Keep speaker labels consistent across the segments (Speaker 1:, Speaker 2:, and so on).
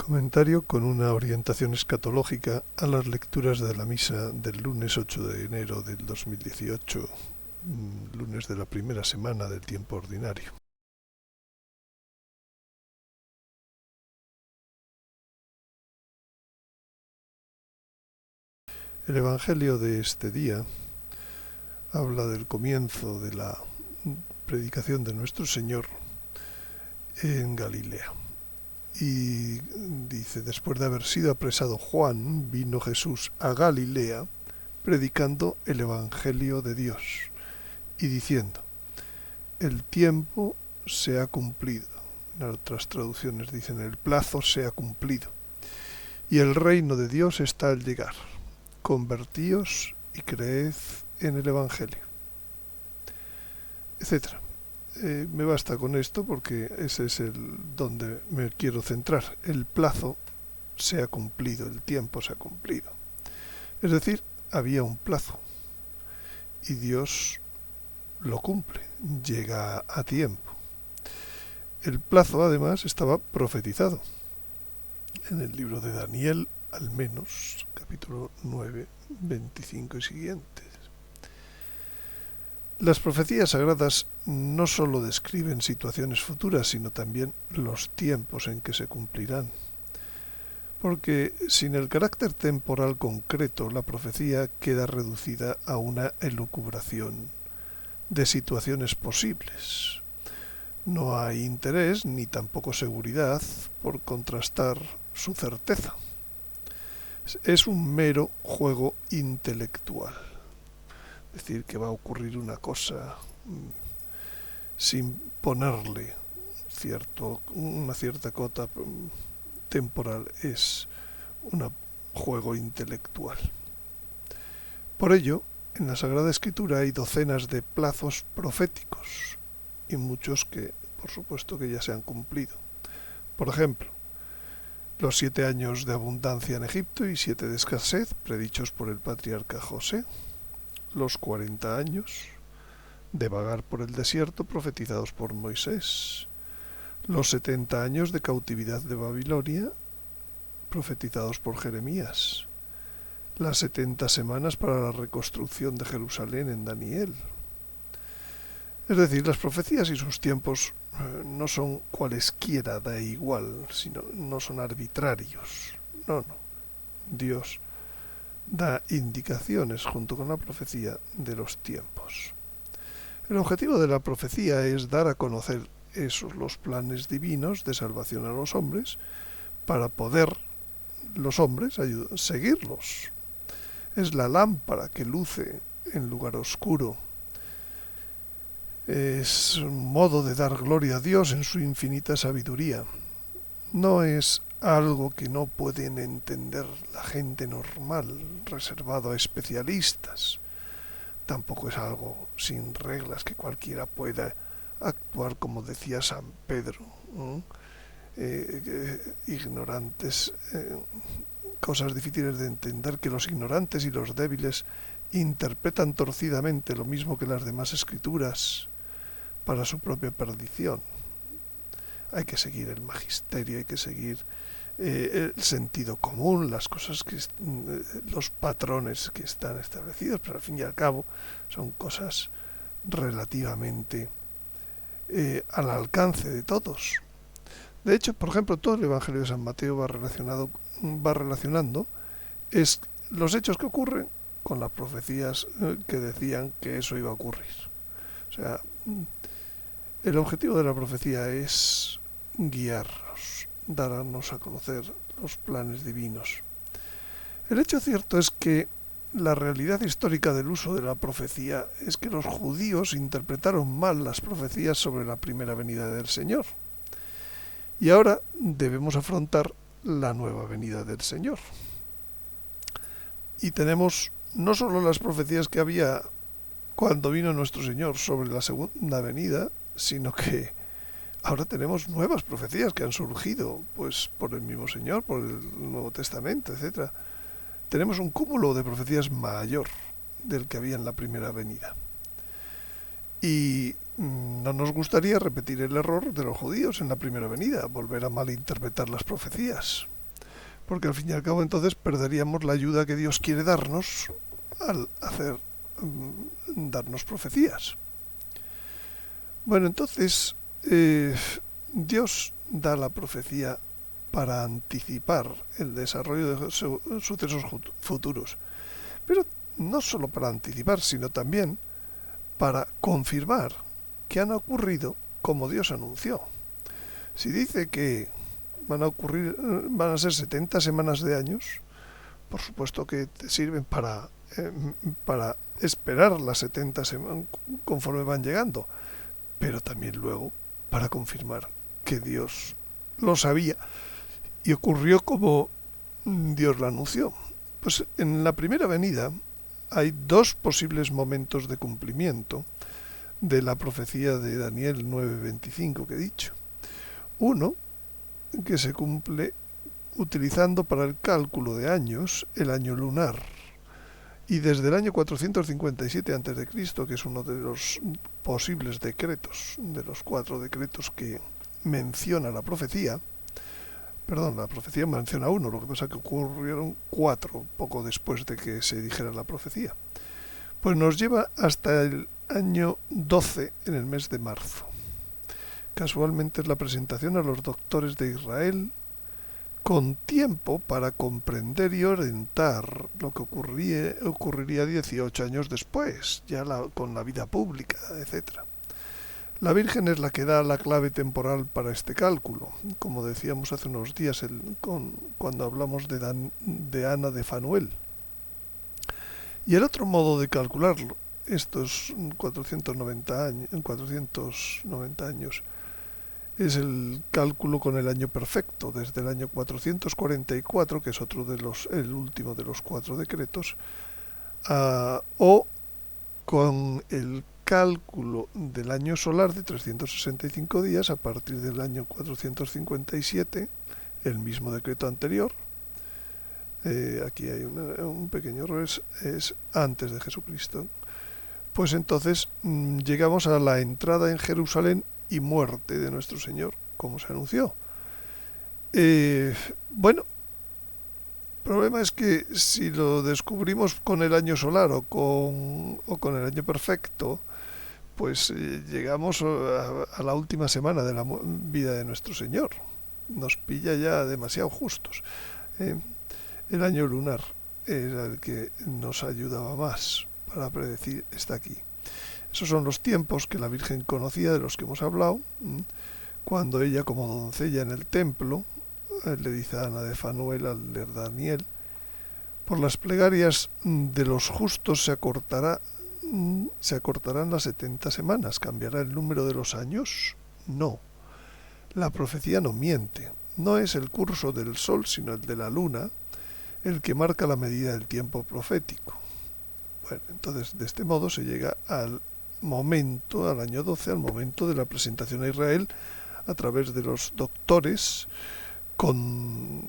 Speaker 1: Comentario con una orientación escatológica a las lecturas de la misa del lunes 8 de enero del 2018, lunes de la primera semana del tiempo ordinario. El Evangelio de este día habla del comienzo de la predicación de nuestro Señor en Galilea. Y dice, después de haber sido apresado Juan, vino Jesús a Galilea predicando el Evangelio de Dios y diciendo, el tiempo se ha cumplido. En otras traducciones dicen, el plazo se ha cumplido y el reino de Dios está al llegar. Convertíos y creed en el Evangelio, etcétera. Me basta con esto porque ese es donde me quiero centrar. El plazo se ha cumplido, el tiempo se ha cumplido. Es decir, había un plazo y Dios lo cumple, llega a tiempo. El plazo además estaba profetizado en el libro de Daniel, al menos, capítulo 9, 25 y siguientes. Las profecías sagradas no sólo describen situaciones futuras, sino también los tiempos en que se cumplirán. Porque sin el carácter temporal concreto, la profecía queda reducida a una elucubración de situaciones posibles. No hay interés ni tampoco seguridad por contrastar su certeza. Es un mero juego intelectual. Es decir, que va a ocurrir una cosa sin ponerle una cierta cota temporal. Es un juego intelectual. Por ello, en la Sagrada Escritura hay docenas de plazos proféticos y muchos que, por supuesto, que ya se han cumplido. Por ejemplo, los 7 años de abundancia en Egipto y 7 de escasez, predichos por el patriarca José. Los 40 años de vagar por el desierto, profetizados por Moisés. Los 70 años de cautividad de Babilonia, profetizados por Jeremías. Las 70 semanas para la reconstrucción de Jerusalén en Daniel. Es decir, las profecías y sus tiempos no son cualesquiera, da igual, sino no son arbitrarios. No. Dios da indicaciones junto con la profecía de los tiempos. El objetivo de la profecía es dar a conocer los planes divinos de salvación a los hombres para poder los hombres seguirlos. Es la lámpara que luce en lugar oscuro. Es un modo de dar gloria a Dios en su infinita sabiduría. No es algo que no pueden entender la gente normal, reservado a especialistas. Tampoco es algo sin reglas que cualquiera pueda actuar, como decía San Pedro, ignorantes, cosas difíciles de entender, que los ignorantes y los débiles interpretan torcidamente lo mismo que las demás escrituras para su propia perdición. Hay que seguir el magisterio, hay que seguir el sentido común, las cosas los patrones que están establecidos, pero al fin y al cabo son cosas relativamente al alcance de todos. De hecho, por ejemplo, todo el Evangelio de San Mateo va relacionando los hechos que ocurren con las profecías que decían que eso iba a ocurrir. O sea, el objetivo de la profecía es guiarnos, darnos a conocer los planes divinos. El hecho cierto es que la realidad histórica del uso de la profecía es que los judíos interpretaron mal las profecías sobre la primera venida del Señor. Y ahora debemos afrontar la nueva venida del Señor. Y tenemos no solo las profecías que había cuando vino nuestro Señor sobre la segunda venida, sino que ahora tenemos nuevas profecías que han surgido pues por el mismo Señor, por el Nuevo Testamento, etcétera. Tenemos un cúmulo de profecías mayor del que había en la primera venida. Y no nos gustaría repetir el error de los judíos en la primera venida, volver a malinterpretar las profecías. porque al fin y al cabo entonces perderíamos la ayuda que Dios quiere darnos al darnos profecías. Bueno, entonces Dios da la profecía para anticipar el desarrollo de sucesos futuros, pero no solo para anticipar, sino también para confirmar que han ocurrido como Dios anunció. Si dice que van a ser 70 semanas de años, por supuesto que te sirven para esperar las 70 semanas conforme van llegando, pero también luego para confirmar que Dios lo sabía y ocurrió como Dios lo anunció. Pues en la primera venida hay dos posibles momentos de cumplimiento de la profecía de Daniel 9:25 que he dicho. Uno, que se cumple utilizando para el cálculo de años el año lunar. Y desde el año 457 a.C., que es uno de los posibles decretos, de los 4 decretos que menciona la profecía menciona uno, lo que pasa es que ocurrieron 4 poco después de que se dijera la profecía. Pues nos lleva hasta el año 12 en el mes de marzo. Casualmente es la presentación a los doctores de Israel, con tiempo para comprender y orientar lo que ocurriría 18 años después, ya con la vida pública, etc. La Virgen es la que da la clave temporal para este cálculo, como decíamos hace unos días cuando hablamos de Ana de Fanuel. Y el otro modo de calcularlo, estos 490 años, es el cálculo con el año perfecto, desde el año 444, que es el último de los 4 decretos, o con el cálculo del año solar de 365 días a partir del año 457, el mismo decreto anterior. Aquí hay un pequeño error, es antes de Jesucristo. Pues entonces llegamos a la entrada en Jerusalén y muerte de nuestro Señor, como se anunció. Bueno, el problema es que si lo descubrimos con el año solar o con el año perfecto, pues llegamos a la última semana de la vida de nuestro Señor. Nos pilla ya demasiado justos. El año lunar era el que nos ayudaba más para predecir está aquí. Esos son los tiempos que la Virgen conocía, de los que hemos hablado, cuando ella, como doncella en el templo, le dice a Ana de Fanuel, al leer Daniel, por las plegarias de los justos se acortarán las 70 semanas. ¿Cambiará el número de los años? No. La profecía no miente. No es el curso del sol, sino el de la luna, el que marca la medida del tiempo profético. Bueno, entonces de este modo se llega al año 12, al momento de la presentación a Israel a través de los doctores con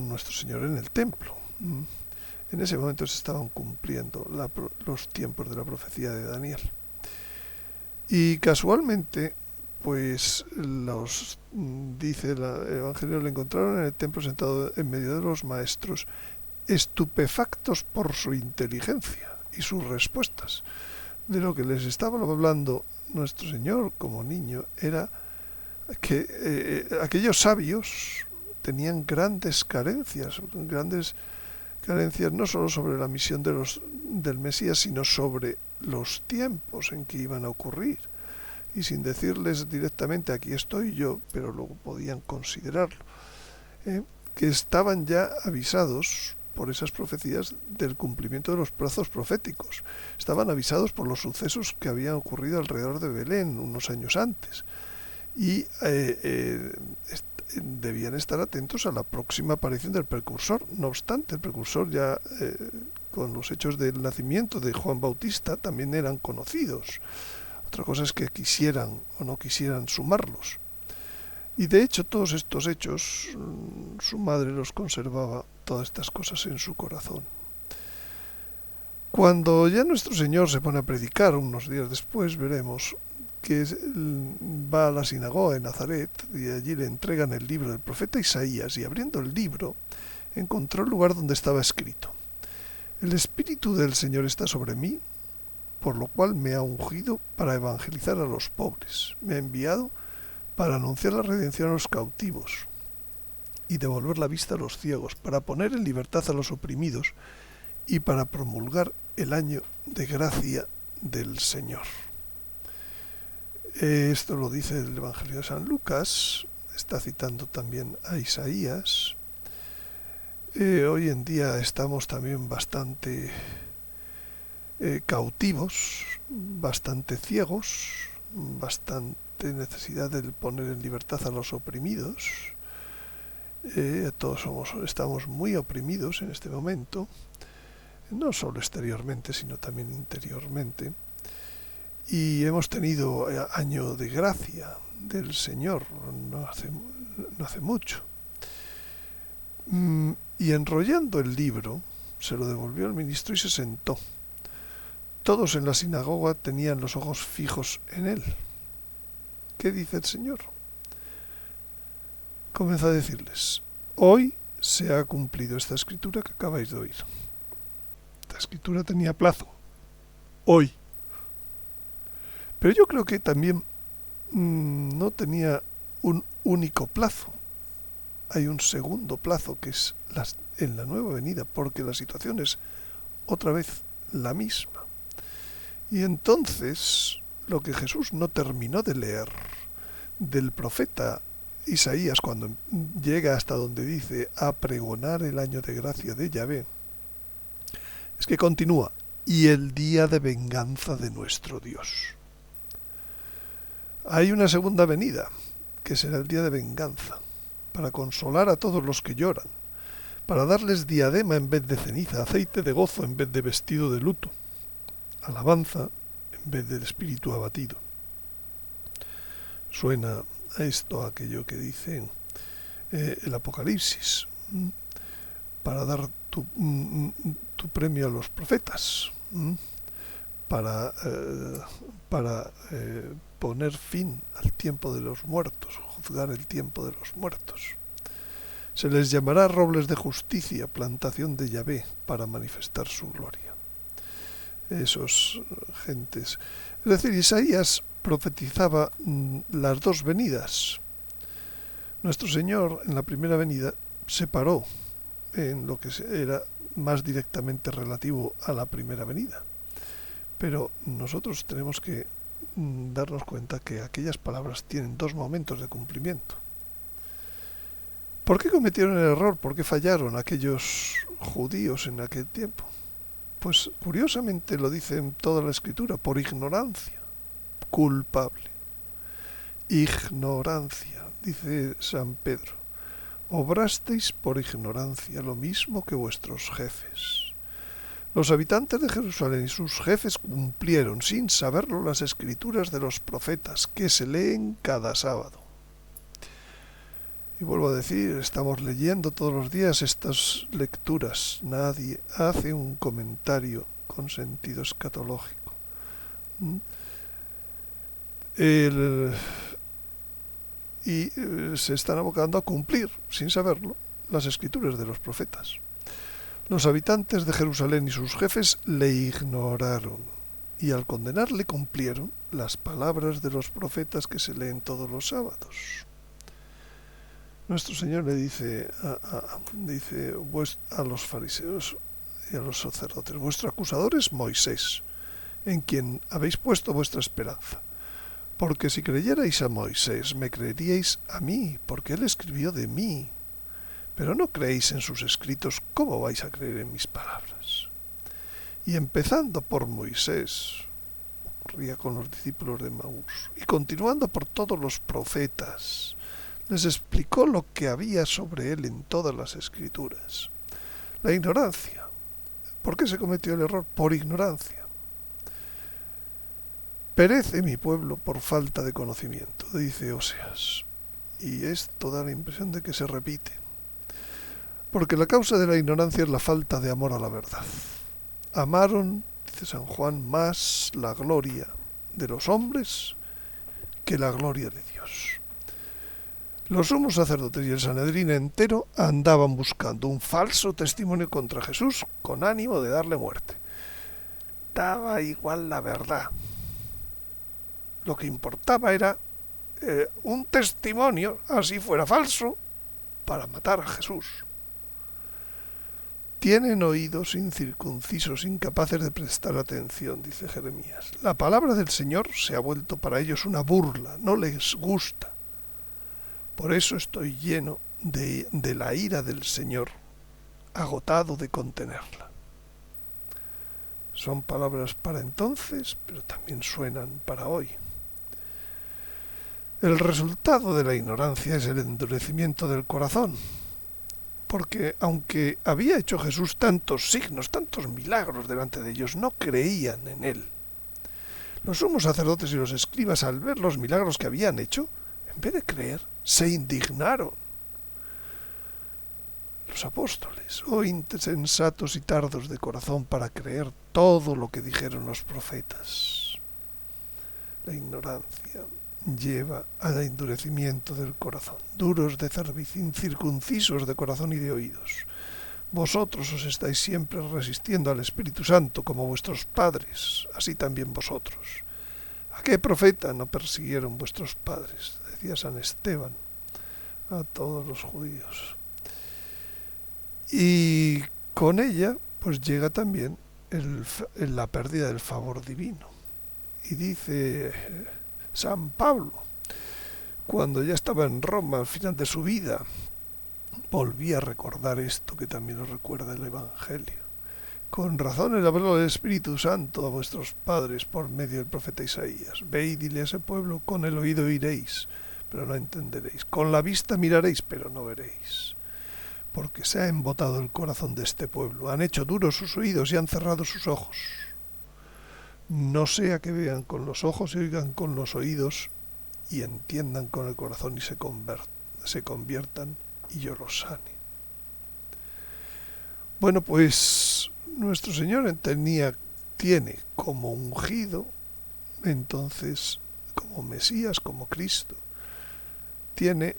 Speaker 1: nuestro Señor en el templo. En ese momento se estaban cumpliendo los tiempos de la profecía de Daniel. Y casualmente, pues dice el Evangelio, le encontraron en el templo sentado en medio de los maestros, estupefactos por su inteligencia y sus respuestas. De lo que les estaba hablando nuestro Señor como niño era que aquellos sabios tenían grandes carencias no solo sobre la misión del Mesías, sino sobre los tiempos en que iban a ocurrir. Y sin decirles directamente aquí estoy yo, pero luego podían considerarlo, que estaban ya avisados por esas profecías del cumplimiento de los plazos proféticos. Estaban avisados por los sucesos que habían ocurrido alrededor de Belén unos años antes. Y debían estar atentos a la próxima aparición del precursor. No obstante, el precursor ya con los hechos del nacimiento de Juan Bautista también eran conocidos. Otra cosa es que quisieran o no quisieran sumarlos. Y de hecho todos estos hechos, su madre los conservaba, todas estas cosas en su corazón. Cuando ya nuestro Señor se pone a predicar unos días después, veremos va a la sinagoga de Nazaret y allí le entregan el libro del profeta Isaías, y abriendo el libro encontró el lugar donde estaba escrito: el Espíritu del Señor está sobre mí, por lo cual me ha ungido para evangelizar a los pobres, me ha enviado para anunciar la redención a los cautivos y devolver la vista a los ciegos, para poner en libertad a los oprimidos y para promulgar el año de gracia del Señor. Esto lo dice el Evangelio de San Lucas, está citando también a Isaías. Hoy en día estamos también bastante cautivos, bastante ciegos, bastante necesidad de poner en libertad a los oprimidos. Todos estamos muy oprimidos en este momento, no solo exteriormente, sino también interiormente. Y hemos tenido año de gracia del Señor no hace mucho. Y enrollando el libro, se lo devolvió al ministro y se sentó. Todos en la sinagoga tenían los ojos fijos en él. ¿Qué dice el Señor? Comienza a decirles: hoy se ha cumplido esta escritura que acabáis de oír. Esta escritura tenía plazo. Hoy. Pero yo creo que también no tenía un único plazo. Hay un segundo plazo, que es en la nueva venida, porque la situación es otra vez la misma. Y entonces, lo que Jesús no terminó de leer del profeta Isaías, cuando llega hasta donde dice a pregonar el año de gracia de Yahvé, es que continúa: y el día de venganza de nuestro Dios. Hay una segunda venida, que será el día de venganza, para consolar a todos los que lloran, para darles diadema en vez de ceniza, aceite de gozo en vez de vestido de luto, alabanza en vez del espíritu abatido. Suena a esto aquello que dice el Apocalipsis: para dar tu premio a los profetas, para poner fin al tiempo de los muertos, juzgar el tiempo de los muertos. Se les llamará robles de justicia, plantación de Yahvé, para manifestar su gloria. Esos gentes. Es decir, Isaías profetizaba las dos venidas. Nuestro Señor, en la primera venida, se paró en lo que era más directamente relativo a la primera venida. Pero nosotros tenemos que darnos cuenta que aquellas palabras tienen dos momentos de cumplimiento. ¿Por qué cometieron el error? ¿Por qué fallaron aquellos judíos en aquel tiempo? Pues curiosamente lo dice en toda la Escritura: por ignorancia, culpable. Ignorancia, dice San Pedro: obrasteis por ignorancia, lo mismo que vuestros jefes. Los habitantes de Jerusalén y sus jefes cumplieron sin saberlo las escrituras de los profetas que se leen cada sábado. Y vuelvo a decir, estamos leyendo todos los días estas lecturas. Nadie hace un comentario con sentido escatológico. Y se están abocando a cumplir, sin saberlo, las escrituras de los profetas. Los habitantes de Jerusalén y sus jefes le ignoraron, y al condenarle cumplieron las palabras de los profetas que se leen todos los sábados. Nuestro Señor le dice a los fariseos y a los sacerdotes: vuestro acusador es Moisés, en quien habéis puesto vuestra esperanza. Porque si creyerais a Moisés, me creeríais a mí, porque él escribió de mí. Pero no creéis en sus escritos, ¿cómo vais a creer en mis palabras? Y empezando por Moisés, ocurría con los discípulos de Emaús, y continuando por todos los profetas, les explicó lo que había sobre él en todas las escrituras. La ignorancia. ¿Por qué se cometió el error? Por ignorancia. Perece mi pueblo por falta de conocimiento, dice Oseas. Y esto da la impresión de que se repite. Porque la causa de la ignorancia es la falta de amor a la verdad. Amaron, dice San Juan, más la gloria de los hombres que la gloria de Dios. Los sumos sacerdotes y el Sanedrín entero andaban buscando un falso testimonio contra Jesús con ánimo de darle muerte. Daba igual la verdad. Lo que importaba era un testimonio, así fuera falso, para matar a Jesús. Tienen oídos incircuncisos, incapaces de prestar atención, dice Jeremías. La palabra del Señor se ha vuelto para ellos una burla, no les gusta. Por eso estoy lleno de la ira del Señor, agotado de contenerla. Son palabras para entonces, pero también suenan para hoy. El resultado de la ignorancia es el endurecimiento del corazón, porque aunque había hecho Jesús tantos signos, tantos milagros delante de ellos, no creían en él. Los sumos sacerdotes y los escribas, al ver los milagros que habían hecho, en vez de creer, se indignaron. Los apóstoles, oh insensatos y tardos de corazón para creer todo lo que dijeron los profetas. La ignorancia lleva al endurecimiento del corazón, duros de cerviz, incircuncisos de corazón y de oídos. Vosotros os estáis siempre resistiendo al Espíritu Santo como vuestros padres, así también vosotros. ¿A qué profeta no persiguieron vuestros padres? Decía San Esteban a todos los judíos. Y con ella pues llega también la pérdida del favor divino. Y dice San Pablo, cuando ya estaba en Roma al final de su vida, volví a recordar esto que también nos recuerda el Evangelio. Con razón el habló del Espíritu Santo a vuestros padres por medio del profeta Isaías. Ve y dile a ese pueblo, con el oído oiréis, pero no entenderéis. Con la vista miraréis, pero no veréis. Porque se ha embotado el corazón de este pueblo. Han hecho duros sus oídos y han cerrado sus ojos. No sea que vean con los ojos y oigan con los oídos y entiendan con el corazón y se conviertan y yo los sane. Bueno, pues nuestro Señor tiene como ungido, entonces como Mesías, como Cristo, tiene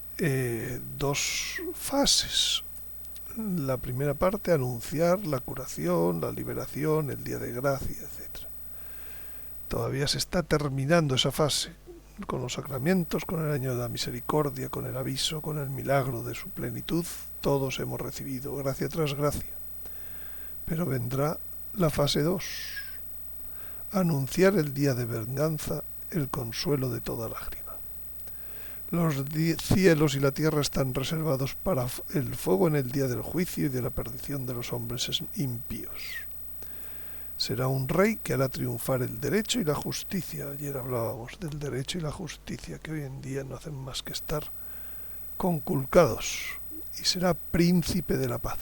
Speaker 1: dos fases. La primera parte, anunciar la curación, la liberación, el día de gracia, etc. Todavía se está terminando esa fase, con los sacramentos, con el año de la misericordia, con el aviso, con el milagro de su plenitud. Todos hemos recibido gracia tras gracia. Pero vendrá la fase 2, anunciar el día de venganza, el consuelo de toda lágrima. Los cielos y la tierra están reservados para el fuego en el día del juicio y de la perdición de los hombres impíos. Será un rey que hará triunfar el derecho y la justicia. Ayer hablábamos del derecho y la justicia, que hoy en día no hacen más que estar conculcados. Y será príncipe de la paz.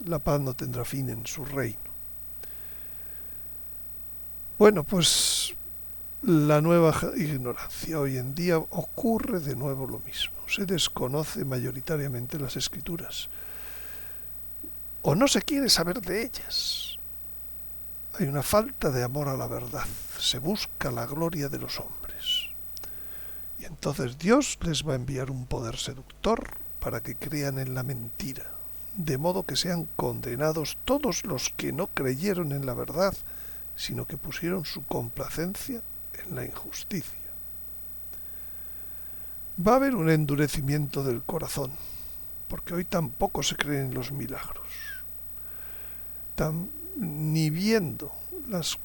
Speaker 1: La paz no tendrá fin en su reino. Bueno, pues la nueva ignorancia. Hoy en día ocurre de nuevo lo mismo. Se desconoce mayoritariamente las Escrituras. O no se quiere saber de ellas. Hay una falta de amor a la verdad. Se busca la gloria de los hombres. Y entonces Dios les va a enviar un poder seductor para que crean en la mentira, de modo que sean condenados todos los que no creyeron en la verdad, sino que pusieron su complacencia en la injusticia. Va a haber un endurecimiento del corazón, porque hoy tampoco se creen en los milagros. Ni viendo las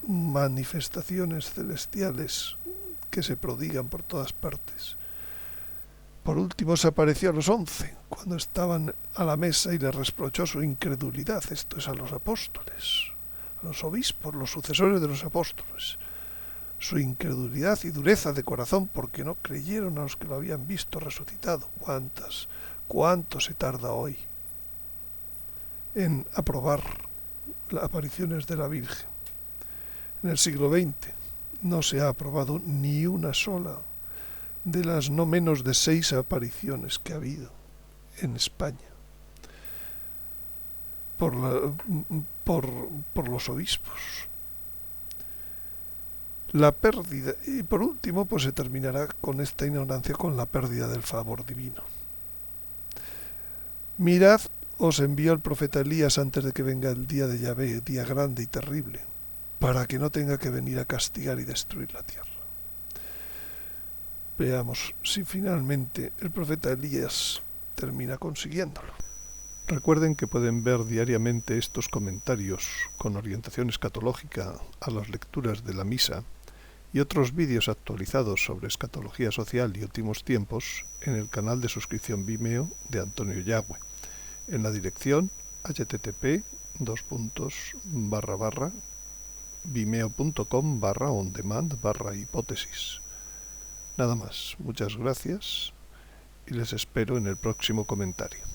Speaker 1: manifestaciones celestiales que se prodigan por todas partes. Por último se apareció a los 11, cuando estaban a la mesa y les reprochó su incredulidad. Esto es a los apóstoles, a los obispos, los sucesores de los apóstoles. Su incredulidad y dureza de corazón porque no creyeron a los que lo habían visto resucitado. ¿Cuánto se tarda hoy en aprobar las apariciones de la Virgen? En el siglo XX no se ha aprobado ni una sola de las no menos de 6 apariciones que ha habido en España por los obispos. La pérdida, y por último, pues se terminará con esta ignorancia con la pérdida del favor divino. Mirad, os envió el profeta Elías antes de que venga el día de Yahvé, día grande y terrible, para que no tenga que venir a castigar y destruir la tierra. Veamos si finalmente el profeta Elías termina consiguiéndolo. Recuerden que pueden ver diariamente estos comentarios con orientación escatológica a las lecturas de la misa y otros vídeos actualizados sobre escatología social y últimos tiempos en el canal de suscripción Vimeo de Antonio Yagüe, en la dirección http://vimeo.com/ondemand/hipótesis. Nada más, muchas gracias y les espero en el próximo comentario.